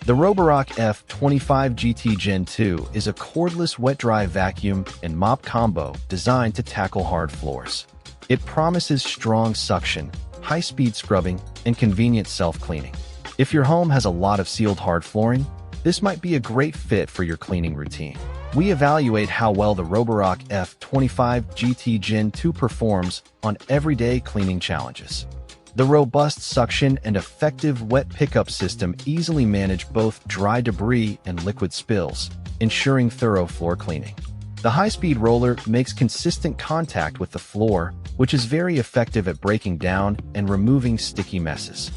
The Roborock F25 GT Gen 2 is a cordless wet-dry vacuum and mop combo designed to tackle hard floors. It promises strong suction, high-speed scrubbing, and convenient self-cleaning. If your home has a lot of sealed hard flooring, this might be a great fit for your cleaning routine. We evaluate how well the Roborock F25 GT Gen 2 performs on everyday cleaning challenges. The robust suction and effective wet pickup system easily manage both dry debris and liquid spills, ensuring thorough floor cleaning. The high-speed roller makes consistent contact with the floor, which is very effective at breaking down and removing sticky messes.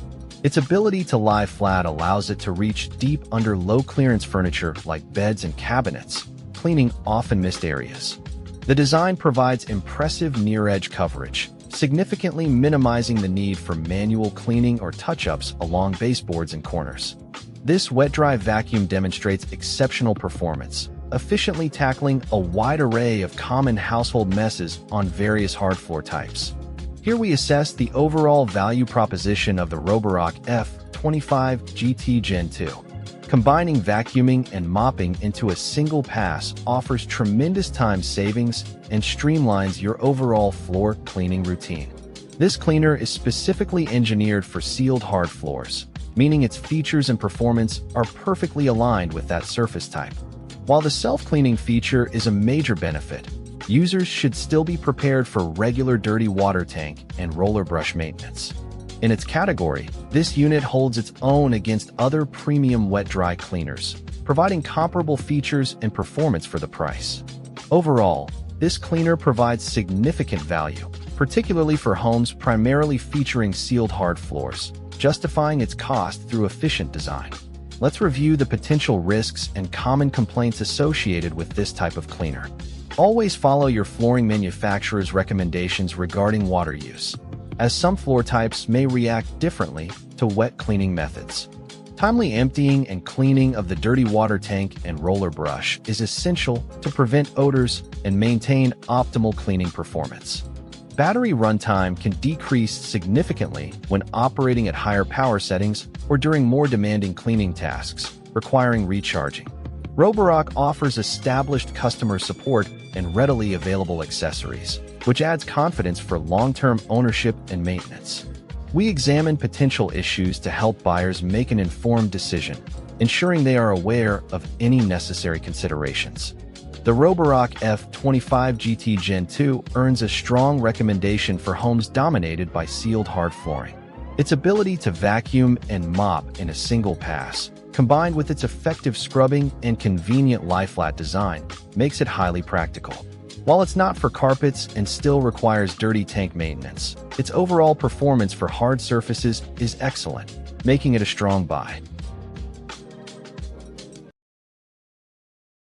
Its ability to lie flat allows it to reach deep under low-clearance furniture like beds and cabinets, cleaning often missed areas. The design provides impressive near-edge coverage, significantly minimizing the need for manual cleaning or touch-ups along baseboards and corners. This wet-dry vacuum demonstrates exceptional performance, efficiently tackling a wide array of common household messes on various hard floor types. Here we assess the overall value proposition of the Roborock F25 GT Gen 2. Combining vacuuming and mopping into a single pass offers tremendous time savings and streamlines your overall floor cleaning routine. This cleaner is specifically engineered for sealed hard floors, meaning its features and performance are perfectly aligned with that surface type. While the self-cleaning feature is a major benefit, users should still be prepared for regular dirty water tank and roller brush maintenance. In its category, this unit holds its own against other premium wet-dry cleaners, providing comparable features and performance for the price. Overall, this cleaner provides significant value, particularly for homes primarily featuring sealed hard floors, justifying its cost through efficient design. Let's review the potential risks and common complaints associated with this type of cleaner. Always follow your flooring manufacturer's recommendations regarding water use, as some floor types may react differently to wet cleaning methods. Timely emptying and cleaning of the dirty water tank and roller brush is essential to prevent odors and maintain optimal cleaning performance. Battery runtime can decrease significantly when operating at higher power settings or during more demanding cleaning tasks, requiring recharging. Roborock offers established customer support and readily available accessories, which adds confidence for long-term ownership and maintenance. We examine potential issues to help buyers make an informed decision, ensuring they are aware of any necessary considerations. The Roborock F25 GT Gen 2 earns a strong recommendation for homes dominated by sealed hard flooring. Its ability to vacuum and mop in a single pass, combined with its effective scrubbing and convenient lie-flat design, makes it highly practical. While it's not for carpets and still requires dirty tank maintenance, its overall performance for hard surfaces is excellent, making it a strong buy.